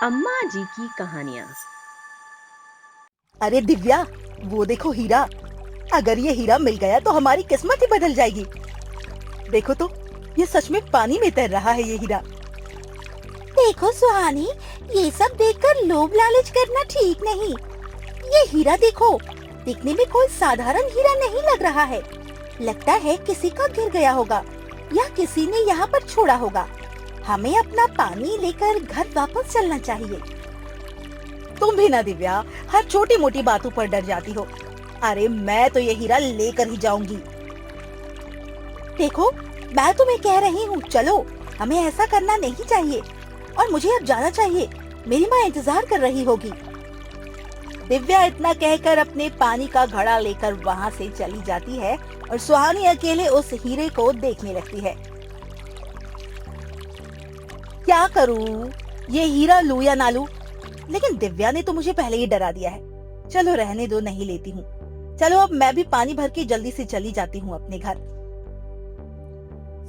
अम्मा जी की कहानियाँ। अरे दिव्या, वो देखो हीरा। अगर ये हीरा मिल गया तो हमारी किस्मत ही बदल जाएगी। देखो तो, ये सच में पानी में तैर रहा है ये हीरा। देखो सुहानी, ये सब देखकर लोभ लालच करना ठीक नहीं। ये हीरा देखो, दिखने में कोई साधारण हीरा नहीं लग रहा है। लगता है किसी का गिर गया होगा या किसी ने यहाँ पर छोड़ा होगा। हमें अपना पानी लेकर घर वापस चलना चाहिए। तुम भी ना दिव्या, हर छोटी मोटी बातों पर डर जाती हो। अरे मैं तो ये हीरा लेकर ही जाऊंगी। देखो, मैं तुम्हें कह रही हूँ, चलो। हमें ऐसा करना नहीं चाहिए और मुझे अब जाना चाहिए। मेरी माँ इंतजार कर रही होगी। दिव्या इतना कहकर अपने पानी का घड़ा लेकर वहाँ से चली जाती है और सुहानी अकेले उस हीरे को देखने लगती है। क्या करूँ, ये हीरा लूं या ना लूं? लेकिन दिव्या ने तो मुझे पहले ही डरा दिया है। चलो रहने दो, नहीं लेती हूँ। चलो अब मैं भी पानी भर के जल्दी से चली जाती हूँ अपने घर।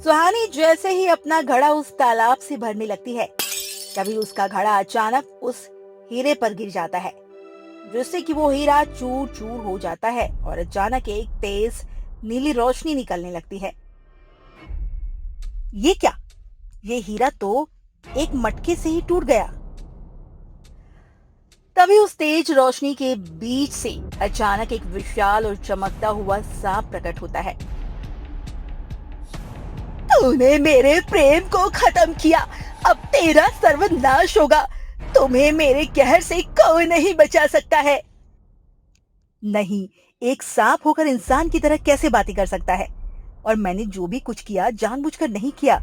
सुहानी जैसे ही अपना घड़ा उस तालाब से भरने लगती है, तभी उसका घड़ा अचानक उस हीरे पर गिर जाता है, जिससे कि वो हीरा चूर चूर हो जाता है और अचानक एक तेज नीली रोशनी निकलने लगती है। ये क्या? ये हीरा तो एक मटके से ही टूट गया। तभी उस तेज रोशनी के बीच से अचानक एक विशाल और चमकता हुआ सांप प्रकट होता है। तूने मेरे प्रेम को खत्म किया, अब तेरा सर्वनाश होगा। तुम्हें मेरे कहर से कोई नहीं बचा सकता है। नहीं, एक सांप होकर इंसान की तरह कैसे बातें कर सकता है? और मैंने जो भी कुछ किया जानबूझकर नहीं किया।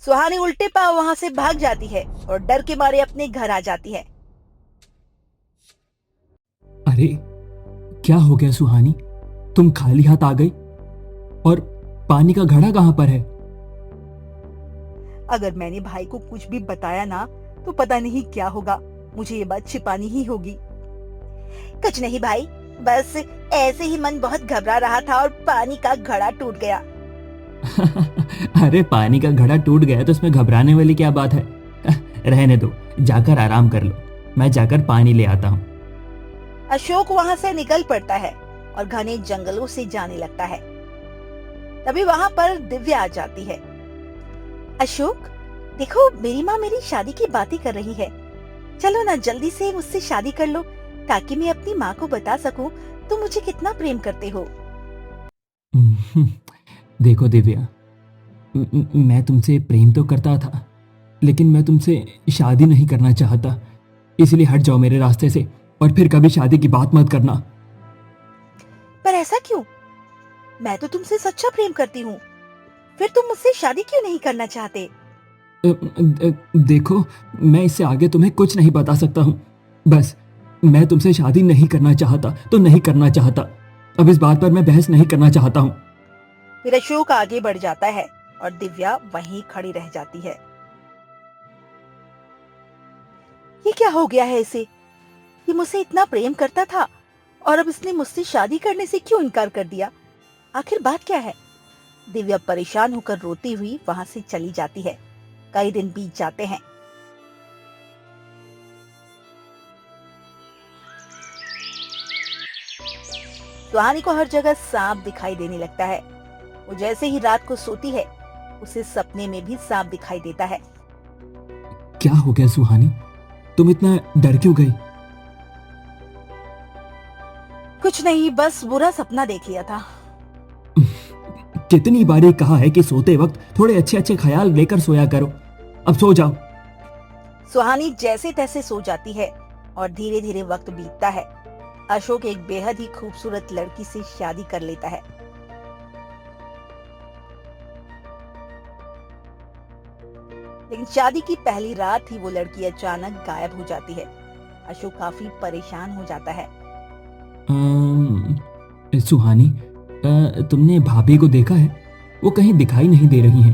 सुहानी उल्टे पांव वहां से भाग जाती है और डर के मारे अपने घर आ जाती है। अरे, क्या हो गया सुहानी? तुम खाली हाथ आ गई? और पानी का घड़ा कहाँ पर है? अगर मैंने भाई को कुछ भी बताया ना, तो पता नहीं क्या होगा। मुझे ये बात छिपानी ही होगी। कुछ नहीं भाई, बस ऐसे ही मन बहुत घबरा रहा था और पानी का घड़ा टूट गया। अरे, पानी का घड़ा टूट गया तो इसमें घबराने वाली क्या बात है? रहने दो, जाकर आराम कर लो। मैं जाकर पानी ले आता हूँ। अशोक वहाँ से निकल पड़ता है और घने जंगलों से जाने लगता है। तभी वहाँ पर दिव्या आ जाती है। अशोक, देखो मेरी माँ मेरी शादी की बातें कर रही है। चलो ना जल्दी से मुझसे शादी कर लो, ताकि मैं अपनी माँ को बता सकूं तुम मुझे कितना प्रेम करते हो। देखो दिव्या, मैं तुमसे प्रेम तो करता था, लेकिन मैं तुमसे शादी नहीं करना चाहता। इसलिए हट जाओ मेरे रास्ते से और फिर कभी शादी की बात मत करना। पर ऐसा क्यों? मैं तो तुमसे सच्चा प्रेम करती हूँ। फिर तुम मुझसे शादी क्यों नहीं करना चाहते? देखो, मैं इससे आगे तुम्हें कुछ नहीं बता सकता हूँ। बस, मैं तुमसे शादी नहीं करना चाहता तो नहीं करना चाहता। अब इस बात पर मैं बहस नहीं करना चाहता हूँ। फिर अशोक आगे बढ़ जाता है और दिव्या वहीं खड़ी रह जाती है। ये क्या हो गया है इसे? ये मुझसे इतना प्रेम करता था और अब इसने मुझसे शादी करने से क्यों इनकार कर दिया? आखिर बात क्या है? दिव्या परेशान होकर रोती हुई वहां से चली जाती है। कई दिन बीत जाते हैं। सुहानी को हर जगह सांप दिखाई देने लगता है। वो जैसे ही रात को सोती है, उसे सपने में भी सांप दिखाई देता है। क्या हो गया सुहानी? तुम इतना डर क्यों गई? कुछ नहीं, बस बुरा सपना देख लिया था। कितनी बारी कहा है कि सोते वक्त थोड़े अच्छे अच्छे ख्याल लेकर सोया करो। अब सो जाओ। सुहानी जैसे तैसे सो जाती है और धीरे धीरे वक्त बीतता है। अशोक एक बेहद ही खूबसूरत लड़की से शादी कर लेता है। लेकिन शादी की पहली रात ही वो लड़की अचानक गायब हो जाती है। अशोक काफी परेशान हो जाता है। सुहानी, तुमने भाभी को देखा है? वो कहीं दिखाई नहीं दे रही हैं।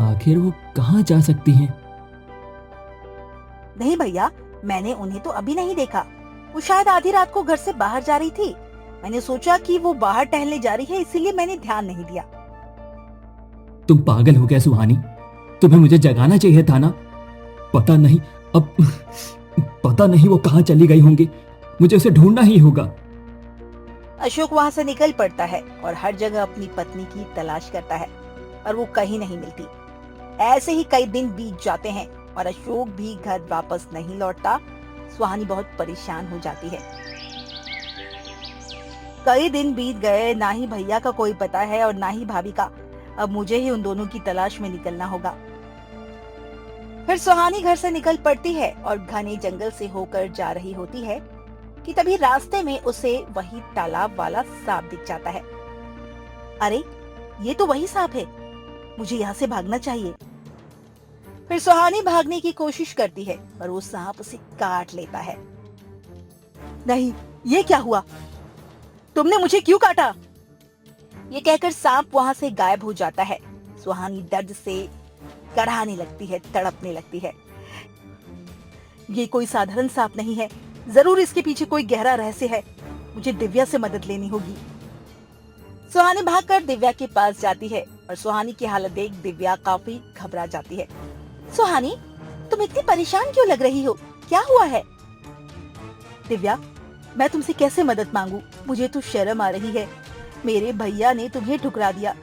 आखिर वो कहाँ जा सकती हैं? नहीं भैया, मैंने उन्हें तो अभी नहीं देखा। वो शायद आधी रात को घर से बाहर जा रही थी। मैंने सोचा कि वो बाहर टहलने जा रही है, इसीलिए मैंने ध्यान नहीं दिया। तुम पागल हो गया सुहानी? तुम्हें मुझे जगाना चाहिए था ना। पता नहीं, अब पता नहीं वो कहाँ चली गई होंगी। मुझे उसे ढूंढना ही होगा। अशोक वहां से निकल पड़ता है और हर जगह अपनी पत्नी की तलाश करता है, और वो कहीं नहीं मिलती। ऐसे ही कई दिन बीत जाते हैं और अशोक भी घर वापस नहीं लौटता। सुहानी बहुत परेशान हो जाती है। कई दिन बीत गए, ना ही भैया का कोई पता है और ना ही भाभी का। अब मुझे ही उन दोनों की तलाश में निकलना होगा। फिर सुहानी घर से निकल पड़ती है और घने जंगल से होकर जा रही होती है कि तभी रास्ते में उसे वही तालाब वाला सांप दिख जाता है। अरे, ये तो वही सांप है, मुझे यहाँ से भागना चाहिए। फिर सुहानी भागने की कोशिश करती है पर वो सांप उसे काट लेता है। नहीं, ये क्या हुआ? तुमने मुझे क्यों काटा? ये कहकर सांप वहां से गायब हो जाता है। सुहानी दर्द से कराहने लगती है, तड़पने लगती है। ये कोई साधारण सांप नहीं है, जरूर इसके पीछे कोई गहरा रहस्य है। मुझे दिव्या से मदद लेनी होगी। सुहानी भागकर दिव्या के पास जाती है और सुहानी की हालत देख दिव्या काफी घबरा जाती है। सुहानी, तुम इतनी परेशान क्यों लग रही हो? क्या हुआ है? दिव्या, मैं तुमसे कैसे मदद मांगू? मुझे तो शर्म आ रही है। मेरे भैया ने तुम्हें ठुकरा दिया,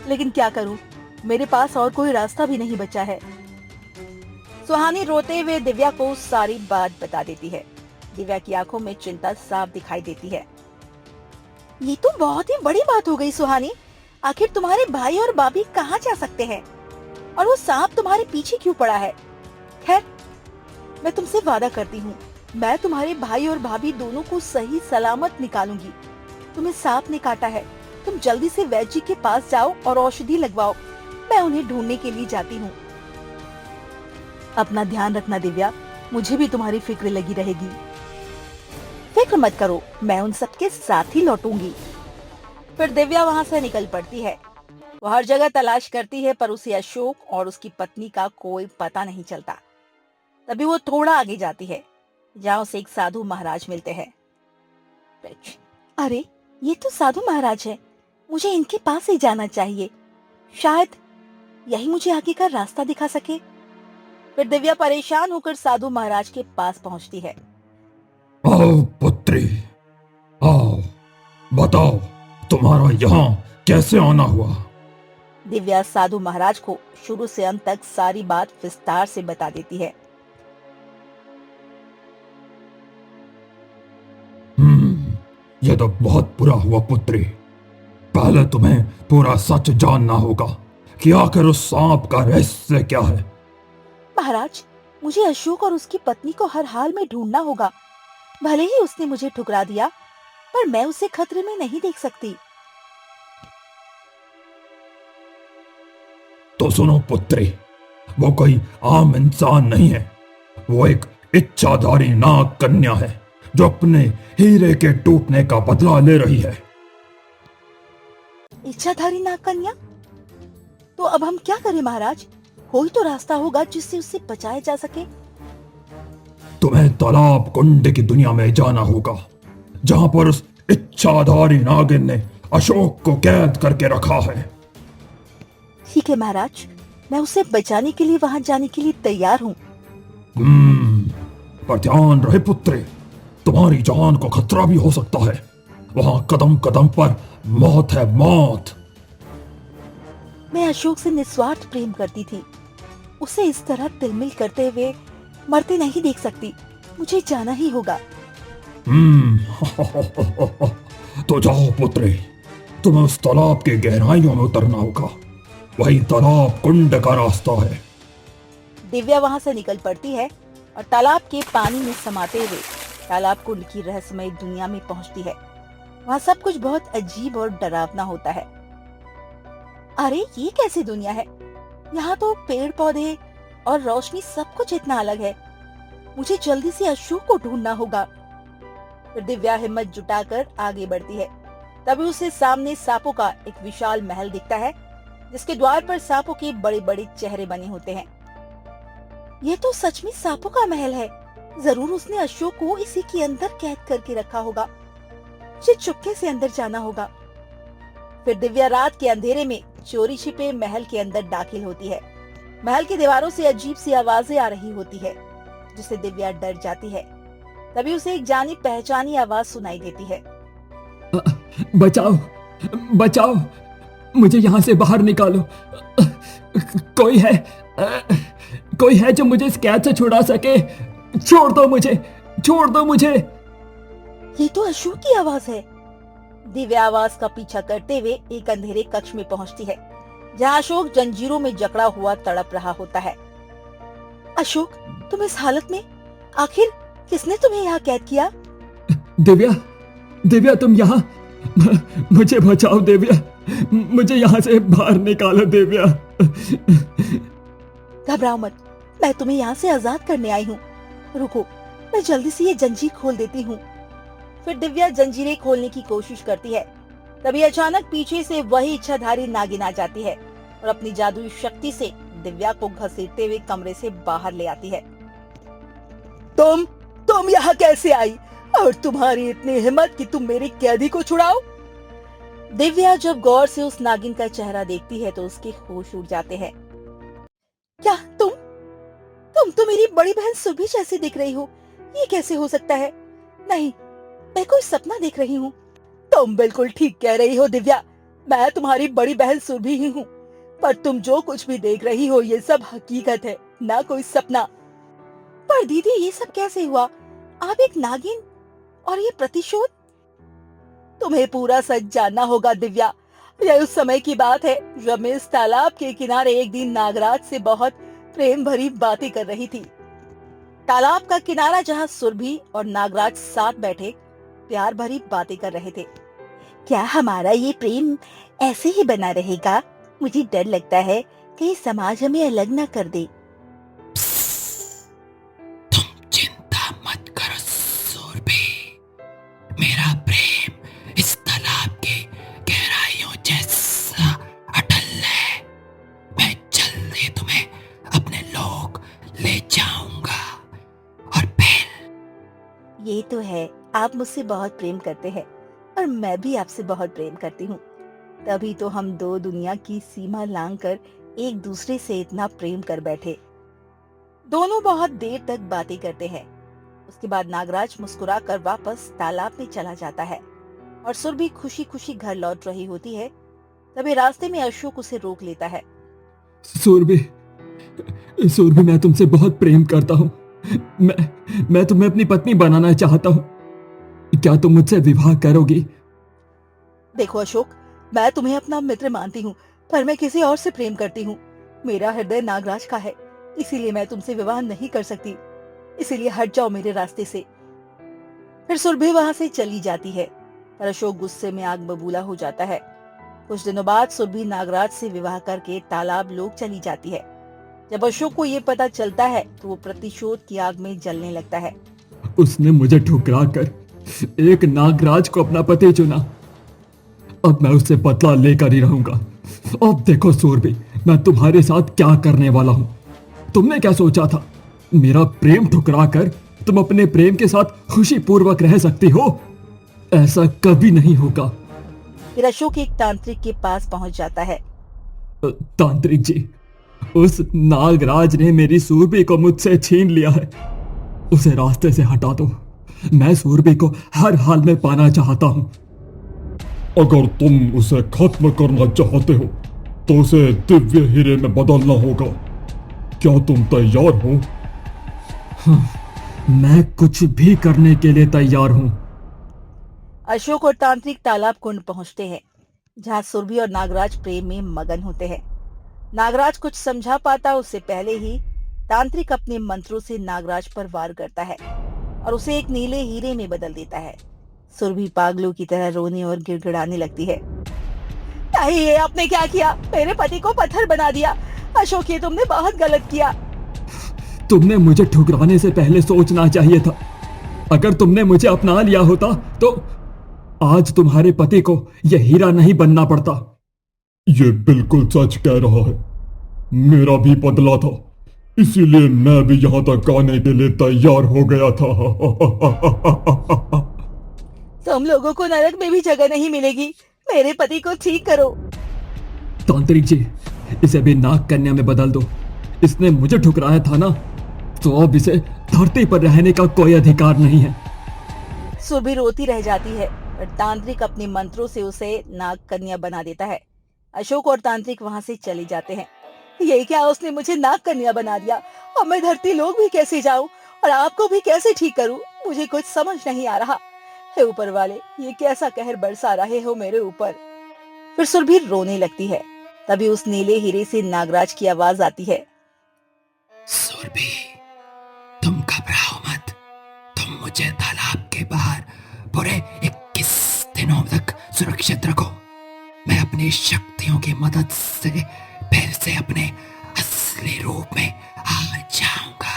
लेकिन क्या करूं, मेरे पास और कोई रास्ता भी नहीं बचा है। सुहानी रोते हुए दिव्या को सारी बात बता देती है। दिव्या की आंखों में चिंता साफ दिखाई देती है। ये तो बहुत ही बड़ी बात हो गई सुहानी। आखिर तुम्हारे भाई और भाभी कहाँ जा सकते हैं? और वो सांप तुम्हारे पीछे क्यों पड़ा है? खैर, मैं तुमसे वादा करती हूँ, मैं तुम्हारे भाई और भाभी दोनों को सही सलामत निकालूंगी। तुम्हें सांप ने काटा है, तुम जल्दी से वैद्य जी के पास जाओ और औषधि लगवाओ। मैं उन्हें ढूंढने के लिए जाती हूँ। अपना ध्यान रखना दिव्या, मुझे भी तुम्हारी फिक्र लगी रहेगी। फिक्र मत करो, मैं उन सबके साथ ही लौटूंगी। फिर दिव्या वहां से निकल पड़ती है। वो हर जगह तलाश करती है पर उसे अशोक और उसकी पत्नी का कोई पता नहीं चलता। तभी वो थोड़ा आगे जाती है, जहाँ उसे एक साधु महाराज मिलते हैं। अरे, ये तो साधु महाराज है, मुझे इनके पास ही जाना चाहिए। शायद यही मुझे आगे का रास्ता दिखा सके। फिर दिव्या परेशान होकर साधु महाराज के पास पहुंचती है। आओ पुत्री, आओ, बताओ तुम्हारा यहाँ कैसे आना हुआ? दिव्या साधु महाराज को शुरू से अंत तक सारी बात विस्तार से बता देती है। यह तो बहुत बुरा हुआ पुत्री। पहले तुम्हें पूरा सच जानना होगा कि आखिर उस सांप का रहस्य क्या है। महाराज, मुझे अशोक और उसकी पत्नी को हर हाल में ढूंढना होगा। भले ही उसने मुझे ठुकरा दिया, पर मैं उसे खतरे में नहीं देख सकती। तो सुनो पुत्री, वो कोई आम इंसान नहीं है। वो एक इच्छाधारी नाग कन्या है जो अपने हीरे के टूटने का बदला ले रही है। इच्छाधारी नाग कन्या? तो अब हम क्या करें महाराज? कोई तो रास्ता होगा जिससे उसे बचाया जा सके। तुम्हें तालाब कुंड की दुनिया में जाना होगा, जहां पर उस इच्छाधारी नागिन ने अशोक को कैद करके रखा है। ठीक है महाराज, मैं उसे बचाने के लिए वहां जाने के लिए तैयार हूँ। पर ध्यान रहे पुत्री, तुम्हारी जान को खतरा भी हो सकता है। वहां कदम कदम पर मौत है, मौत। मैं अशोक से निस्वार्थ प्रेम करती थी। उसे इस तरह तिलमिल करते हुए मरते नहीं देख सकती। मुझे जाना ही होगा। तो जाओ पुत्री, तुम्हें उस तालाब के गहराइयों में उतरना होगा। वही तालाब कुंड का रास्ता है। दिव्या वहां से निकल पड़ती है और तालाब के पानी में समाते हुए तालाब कुंड की रहस्यमय दुनिया में पहुंचती है। वहां सब कुछ बहुत अजीब और डरावना होता है। अरे, ये कैसी दुनिया है? यहाँ तो पेड़ पौधे और रोशनी सब कुछ इतना अलग है। मुझे जल्दी से अशोक को ढूंढना होगा। फिर दिव्या हिम्मत जुटाकर आगे बढ़ती है। तभी उसे सामने सांपों का एक विशाल महल दिखता है, जिसके द्वार पर सांपों के बड़े बड़े चेहरे बने होते हैं। ये तो सच में सांपों का महल है। जरूर उसने अशोक को इसी के अंदर कैद करके रखा होगा। मुझे चुपके से अंदर जाना होगा। फिर दिव्या रात के अंधेरे में चोरी छिपे महल के अंदर दाखिल होती है। महल की दीवारों से अजीब सी आवाजें आ रही होती है, जिससे दिव्या डर जाती है। तभी उसे एक जानी पहचानी आवाज सुनाई देती है। बचाओ, बचाओ, मुझे यहाँ से बाहर निकालो। कोई है, कोई है जो मुझे इस कैद से छुड़ा सके। छोड़ दो मुझे, छोड़ दो मुझे। ये तो अशोक की आवाज है। दिव्या आवाज का पीछा करते हुए एक अंधेरे कक्ष में पहुंचती है, जहां अशोक जंजीरों में जकड़ा हुआ तड़प रहा होता है। अशोक, तुम इस हालत में, आखिर किसने तुम्हें यहाँ कैद किया? दिव्या, दिव्या तुम यहाँ, मुझे बचाओ दिव्या, मुझे यहाँ से बाहर निकालो दिव्या। घबराओ मत, मैं तुम्हें यहाँ से आजाद करने आई हूँ। रुको, मैं जल्दी से ये जंजीर खोल देती हूँ। फिर दिव्या जंजीरें खोलने की कोशिश करती है। तभी अचानक पीछे से वही इच्छाधारी नागिन आ जाती है और अपनी जादुई शक्ति से दिव्या को घसीटते हुए कमरे से बाहर ले आती है। तुम यहाँ कैसे आई, और तुम्हारी इतनी हिम्मत कि तुम मेरे कैदी को छुड़ाओ? दिव्या जब गौर से उस नागिन का चेहरा देखती है तो उसके होश उड़ जाते हैं। क्या तुम तो मेरी बड़ी बहन सुरभि जैसी दिख रही हो। ये कैसे हो सकता है? नहीं, मैं कोई सपना देख रही हूँ। तुम बिल्कुल ठीक कह रही हो दिव्या, मैं तुम्हारी बड़ी बहन सुरभि ही हूँ। पर तुम जो कुछ भी देख रही हो ये सब हकीकत है, ना कोई सपना। पर दीदी, ये सब कैसे हुआ? आप एक नागिन और ये प्रतिशोध? तुम्हें पूरा सच जानना होगा दिव्या। यह उस समय की बात है जब मैं इस तालाब के किनारे एक दिन नागराज से बहुत प्रेम भरी बातें कर रही थी। तालाब का किनारा जहाँ सुरभि और नागराज साथ बैठे प्यार भरी बातें कर रहे थे। क्या हमारा ये प्रेम ऐसे ही बना रहेगा? मुझे डर लगता है कि समाज हमें अलग ना कर दे। तुम चिंता मत करो सुरभि, मेरा प्रेम इस तालाब के गहराइयों जैसा अटल है। मैं जल्दी तुम्हें अपने लोग ले जाऊंगा। और फिर ये तो है, आप मुझसे बहुत प्रेम करते हैं और मैं भी आपसे बहुत प्रेम करती हूँ। तभी तो हम दो दुनिया की सीमा लांघकर एक दूसरे से इतना प्रेम कर बैठे। दोनों बहुत देर तक बातें करते हैं। उसके बाद नागराज मुस्कुराकर वापस तालाब में चला जाता है और सुरभि खुशी खुशी घर लौट रही होती है। तभी रास्ते में अशोक उसे रोक लेता है। सुरभि, सुरभि, मैं तुमसे बहुत प्रेम करता हूँ। मैं तुम्हें अपनी पत्नी बनाना चाहता हूँ। क्या तुम मुझसे विवाह करोगी? देखो अशोक, मैं तुम्हें अपना मित्र मानती हूँ, पर मैं किसी और से प्रेम करती हूँ। मेरा हृदय नागराज का है, इसीलिए मैं तुमसे विवाह नहीं कर सकती। इसीलिए हट जाओ मेरे रास्ते से। फिर सुरभि वहां से चली जाती है, पर अशोक गुस्से में आग बबूला हो जाता है। कुछ दिनों बाद सुरभि नागराज से विवाह करके तालाब लोग चली जाती है। जब अशोक को ये पता चलता है तो वो प्रतिशोध की आग में जलने लगता है। उसने मुझे ठुकरा कर एक नागराज को अपना पति चुना। अब मैं उससे बदला लेकर ही रहूंगा। अब देखो सुरभि, मैं तुम्हारे साथ क्या करने वाला हूँ। तुमने क्या सोचा था? मेरा प्रेम ठुकरा कर तुम अपने प्रेम के साथ खुशी पूर्वक रह सकती हो? ऐसा कभी नहीं होगा। फिर अशोक एक तांत्रिक के पास पहुंच जाता है। तांत्रिक जी, उस नागराज ने मेरी सुरभि को मुझसे छीन लिया है। उसे रास्ते से हटा दो। मैं सुरभि को हर हाल में पाना चाहता हूँ। अगर तुम उसे खत्म करना चाहते हो तो उसे दिव्य हीरे में बदलना होगा। क्या तुम तैयार हो? मैं कुछ भी करने के लिए तैयार हूँ। अशोक और तांत्रिक तालाब कुंड पहुंचते हैं, जहां सुरभि और नागराज प्रेम में मगन होते हैं। नागराज कुछ समझा पाता उससे पहले ही तांत्रिक अपने मंत्रों से नागराज पर वार करता है और उसे एक नीले हीरे में बदल देता है। सुरभि पागलों की तरह रोने और गिड़गिड़ाने लगती है। ये आपने क्या किया? मेरे पति को पत्थर बना दिया। अशोक, ये तुमने बहुत गलत किया। तुमने मुझे ठुकराने से पहले सोचना चाहिए था। अगर तुमने मुझे अपना लिया होता तो आज तुम्हारे पति को यह हीरा नहीं बनना पड़ता। ये बिल्कुल सच कह रहा है। मेरा भी बदला था, इसीलिए मैं भी यहाँ तक आने के लिए तैयार हो गया था। तुम लोगों को नरक में भी जगह नहीं मिलेगी। मेरे पति को ठीक करो। तांत्रिक जी, इसे भी नाग कन्या में बदल दो। इसने मुझे ठुकराया था ना, तो अब इसे धरती पर रहने का कोई अधिकार नहीं है। सुरभि रोती रह जाती है और तांत्रिक अपने मंत्रों से उसे नाग कन्या बना देता है। अशोक और तांत्रिक वहां से चले जाते हैं। ये क्या, उसने मुझे नाग कन्या बना दिया। अब मैं धरती लोक भी कैसे जाऊं और आपको भी कैसे ठीक करूं? मुझे कुछ समझ नहीं आ रहा। हे ऊपर वाले, ये कैसा कहर बरसा रहे हो मेरे ऊपर। फिर सुरभि रोने लगती है। तभी उस नीले हीरे से नागराज की आवाज आती है। सुरभि, तुम घबराओ मत। तुम मुझे तालाब के बाहर पूरे 21 दिनों तक सुरक्षित रखो। मैं अपनी शक्तियों की मदद से फिर से अपने असली रूप में आ जाऊंगा।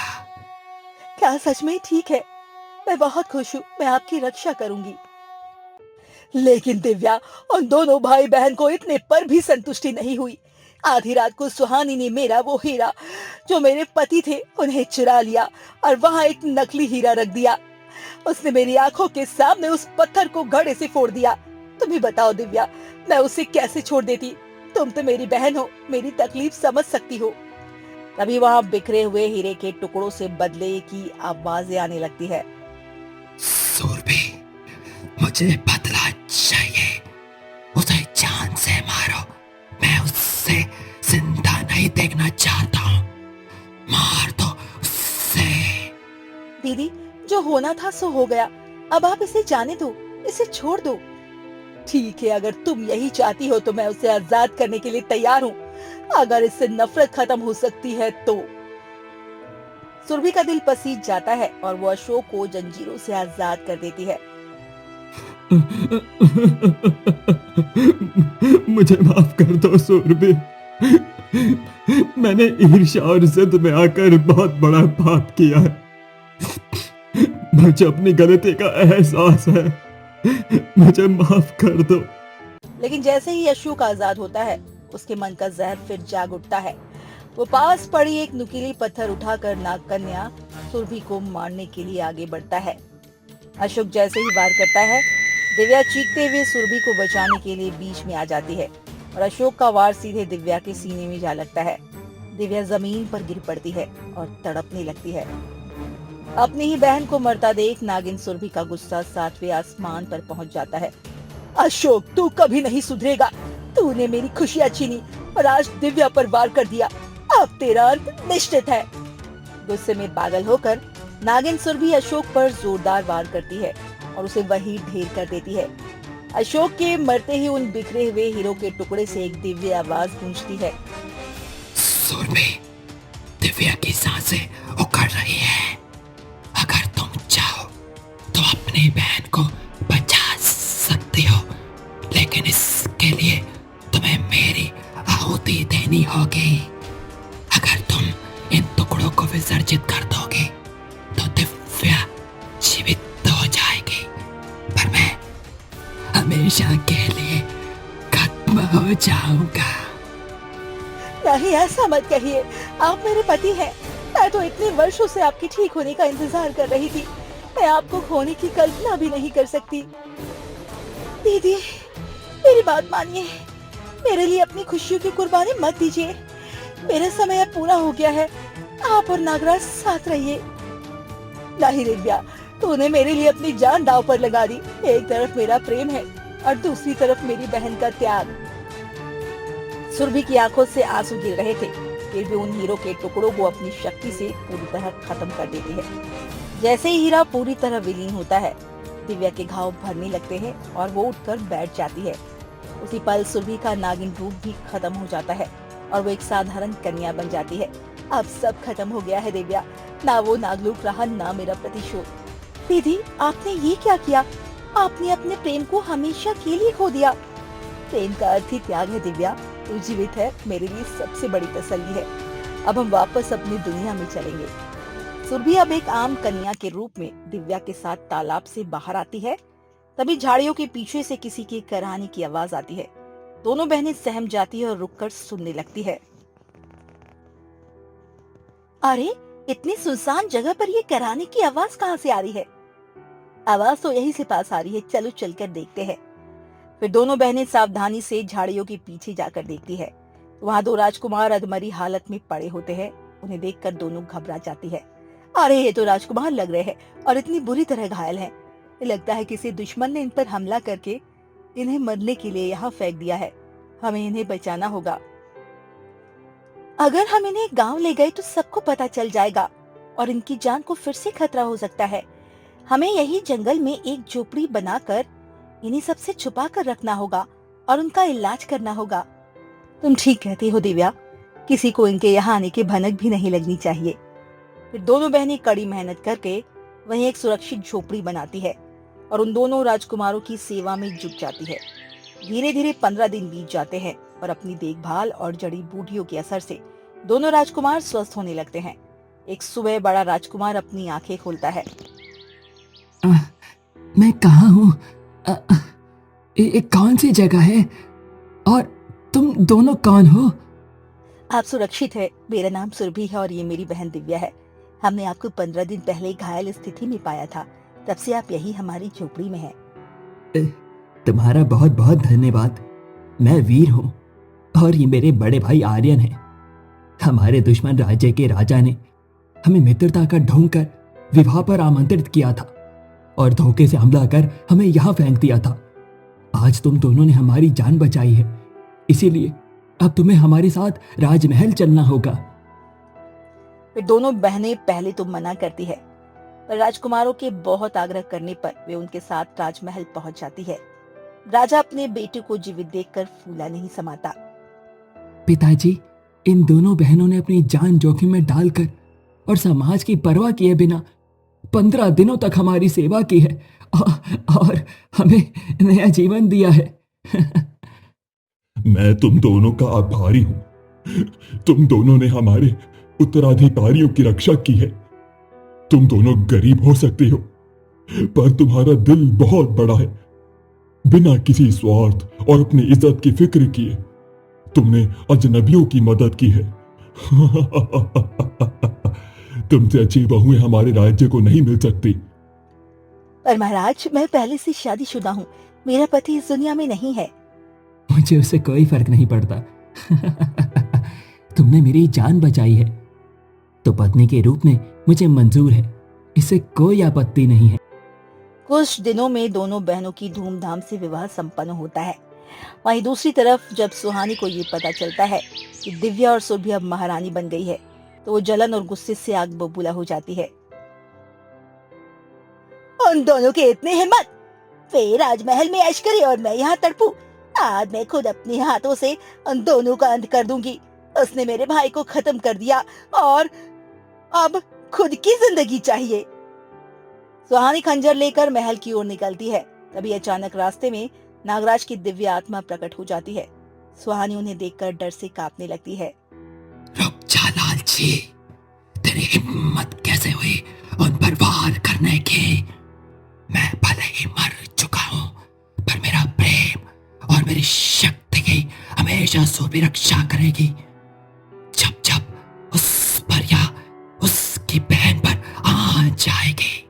क्या सच में ठीक है? मैं बहुत खुश हूँ। मैं आपकी रक्षा करूंगी। लेकिन दिव्या, उन दोनों भाई बहन को इतने पर भी संतुष्टि नहीं हुई। आधी रात को सुहानी ने मेरा वो हीरा जो मेरे पति थे उन्हें चुरा लिया और वहां एक नकली हीरा रख दिया। उसने मेरी आंखों के सामने उस पत्थर को घड़े से फोड़ दिया। तुम ही बताओ दिव्या, मैं उसे कैसे छोड़ देती? तुम तो मेरी बहन हो, मेरी तकलीफ समझ सकती हो। तभी वहां बिखरे हुए हीरे के टुकड़ों से बदले की आवाजें आने लगती है। सुरभि, मुझे बदला चाहिए। उसे जान से मारो। मैं उससे जिंदा नहीं देखना चाहता हूँ। मार दो उससे। दीदी, जो होना था सो हो गया। अब आप इसे जाने दो, इसे छोड़ दो। ठीक है, अगर तुम यही चाहती हो तो मैं उसे आजाद करने के लिए तैयार हूँ। अगर इससे नफरत खत्म हो सकती है तो। सुरभि का दिल पसीज जाता है और वो अशोक को जंजीरों से आजाद कर देती है। मुझे माफ कर दो सुरभि। मैंने ईर्ष्या और जिद में आकर बहुत बड़ा पाप किया है। मुझे अपनी गलती का एहसास है। मुझे माफ कर दो। लेकिन जैसे ही अशोक आजाद होता है, उसके मन का जहर फिर जाग उठता है। वो पास पड़ी एक नुकीली पत्थर उठाकर नागकन्या सुरभि को मारने के लिए आगे बढ़ता है। अशोक जैसे ही वार करता है, दिव्या चीखते हुए सुरभि को बचाने के लिए बीच में आ जाती है और अशोक का वार सीधे दिव्या के सीने में जा लगता है। दिव्या जमीन पर गिर पड़ती है और तड़पने लगती है। अपनी ही बहन को मरता देख नागिन सुरभि का गुस्सा 7वें आसमान पर पहुंच जाता है। अशोक, तू कभी नहीं सुधरेगा। तूने मेरी खुशियां छीनी और आज दिव्या पर वार कर दिया। अब तेरा अंत निश्चित है। गुस्से में पागल होकर नागिन सुरभि अशोक पर जोरदार वार करती है और उसे वही ढेर कर देती है। अशोक के मरते ही उन बिखरे हुए हीरो के टुकड़े से एक दिव्य आवाज गूंजती है। सुरभि, दिव्या की सांसें उखड़ रही है। अगर तुम चाहो तो अपनी बहन को बचा सकती हो, लेकिन इसके लिए तुम्हें मेरी आहुति देनी होगी। अगर तुम इन टुकड़ों को विसर्जित कर दोगे तो दिव्या जीवित हो जाएगी, पर मैं हमेशा के लिए खत्म हो जाऊंगा। नहीं, ऐसा मत कहिए। आप मेरे पति हैं। मैं तो इतने वर्षों से आपके ठीक होने का इंतजार कर रही थी। मैं आपको खोने की कल्पना भी नहीं कर सकती। दीदी, मेरी बात मानिए। मेरे लिए अपनी खुशियों की कुर्बानी मत दीजिए। मेरा समय अब पूरा हो गया है। आप और नागराज साथ रहिए। नहीं दिव्या, तूने मेरे लिए अपनी जान दांव पर लगा दी। एक तरफ मेरा प्रेम है और दूसरी तरफ मेरी बहन का त्याग। सुरभि की आंखों से आंसू गिर रहे थे, फिर भी उन हीरो के टुकड़ों को अपनी शक्ति से पूरी तरह खत्म कर देती है। जैसे ही हीरा पूरी तरह विलीन होता है, दिव्या के घाव भरने लगते हैं और वो उठकर बैठ जाती है। उसी पल सुरभि का नागिन रूप भी खत्म हो जाता है और वो एक साधारण कन्या बन जाती है। अब सब खत्म हो गया है दिव्या। ना वो नागलोक रहा, ना मेरा प्रतिशोध। दीदी, आपने ये क्या किया? आपने अपने प्रेम को हमेशा के लिए खो दिया। प्रेम का अर्थ ही त्याग है दिव्या। तू जीवित है, मेरे लिए सबसे बड़ी तसल्ली है। अब हम वापस अपनी दुनिया में चलेंगे। सुरभि अब एक आम कन्या के रूप में दिव्या के साथ तालाब से बाहर आती है। तभी झाड़ियों के पीछे से किसी की कराहने की आवाज आती है। दोनों बहनें सहम जाती है और रुककर सुनने लगती है। अरे, इतनी सुनसान जगह पर ये कराहने की आवाज कहाँ से आ रही है? आवाज तो यहीं से पास आ रही है। चलो चलकर देखते हैं। फिर दोनों बहनें सावधानी से झाड़ियों के पीछे जाकर देखती है। वहां दो राजकुमार अधमरी हालत में पड़े होते हैं। उन्हें देखकर दोनों घबरा जाती है। अरे ये तो राजकुमार लग रहे हैं और इतनी बुरी तरह घायल हैं। लगता है किसी दुश्मन ने इन पर हमला करके इन्हें मरने के लिए यहाँ फेंक दिया है। हमें इन्हें बचाना होगा। अगर हम इन्हें गांव ले गए तो सबको पता चल जाएगा और इनकी जान को फिर से खतरा हो सकता है। हमें यही जंगल में एक झोपड़ी बनाकर इन्हें सबसे छुपा कर रखना होगा और उनका इलाज करना होगा। तुम ठीक कहती हो दिव्या, किसी को इनके यहाँ आने की भनक भी नहीं लगनी चाहिए। फिर दोनों बहनें कड़ी मेहनत करके वहीं एक सुरक्षित झोपड़ी बनाती है और उन दोनों राजकुमारों की सेवा में जुट जाती है। धीरे धीरे 15 दिन बीत जाते हैं और अपनी देखभाल और जड़ी बूटियों के असर से दोनों राजकुमार स्वस्थ होने लगते हैं। एक सुबह बड़ा राजकुमार अपनी आंखें खोलता है। मैं कहाँ हूँ? ये कौन सी जगह है और तुम दोनों कौन हो? आप सुरक्षित है। मेरा नाम सुरभि है और ये मेरी बहन दिव्या है। हमने आपको 15 दिन पहले घायल स्थिति में पाया था, तब से आप यही हमारी झोपड़ी में हैं। तुम्हारा बहुत बहुत धन्यवाद। मैं वीर हूँ और ये मेरे बड़े भाई आर्यन हैं। हमारे दुश्मन राज्य के राजा ने हमें मित्रता का ढोंग कर विवाह पर आमंत्रित किया था और धोखे से हमला कर हमें यहाँ फेंक दिया था। आज तुम दोनों ने हमारी जान बचाई है, इसीलिए अब तुम्हें हमारे साथ राजमहल चलना होगा। फिर दोनों बहनें पहले तो मना करती है, पर राजकुमारों के बहुत आग्रह करने पर वे उनके साथ राजमहल पहुंच जाती है। राजा अपने बेटे को जीवित देखकर फूला नहीं समाता। पिताजी, इन दोनों बहनों ने अपनी जान जोखिम में डालकर और समाज की परवाह किए बिना 15 दिनों तक हमारी सेवा की है और हमें नया जीवन दिया है। मैं तुम दोनों का आभारी हूं। तुम दोनों ने हमारे उत्तराधिकारियों की रक्षा की है। तुम दोनों गरीब हो सकते हो, पर तुम्हारा दिल बहुत बड़ा है। बिना किसी स्वार्थ और अपनी इज्जत की फिक्र किए तुमने अजनबियों की मदद की है। तुमसे अच्छी बहुएं हमारे राज्य को नहीं मिल सकती। पर महाराज, मैं पहले से शादीशुदा हूँ। मेरा पति इस दुनिया में नहीं है। मुझे उससे कोई फर्क नहीं पड़ता। तुमने मेरी जान बचाई है तो पत्नी के रूप में मुझे मंजूर है, इससे कोई आपत्ति नहीं है। कुछ दिनों में दोनों बहनों की धूमधाम से विवाह संपन्न होता है। वहीं दूसरी तरफ जब सुहानी को ये पता चलता है कि दिव्या और सुरभि अब महारानी बन गई है, तो वो जलन और गुस्से से आग बबूला हो जाती है। उन दोनों के इतनी हिम्मत! वे राजमहल में ऐश करे और मैं यहाँ तड़पू। आज मैं खुद अपने हाथों से उन दोनों का अंत कर दूंगी। उसने मेरे भाई को खत्म कर दिया और अब खुद की जिंदगी चाहिए। सुहानी खंजर लेकर महल की ओर निकलती है। तभी अचानक रास्ते में नागराज की दिव्य आत्मा प्रकट हो जाती है। सुहानी उन्हें देखकर डर से कांपने लगती है। रुक जा लालची, तेरी हिम्मत कैसे हुई उन पर वार करने की? मैं भले ही मर चुका हूँ, पर मेरा प्रेम और मेरी शक्ति हमेशा सुरभि रक्षा करेगी। जब जब उस पर या उसकी बहन पर आ जाएगी,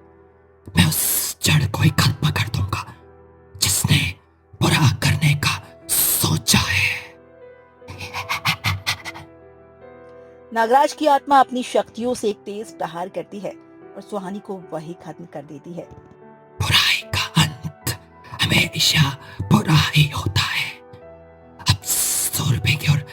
मैं उस जड़ को ही खत्म कर दूंगा जिसने बुरा करने का सोचा है। नागराज की आत्मा अपनी शक्तियों से एक तेज प्रहार करती है और सुहानी को वही खत्म कर देती है। बुराई का अंत हमेशा बुरा ही होता है। अब सुरभि की और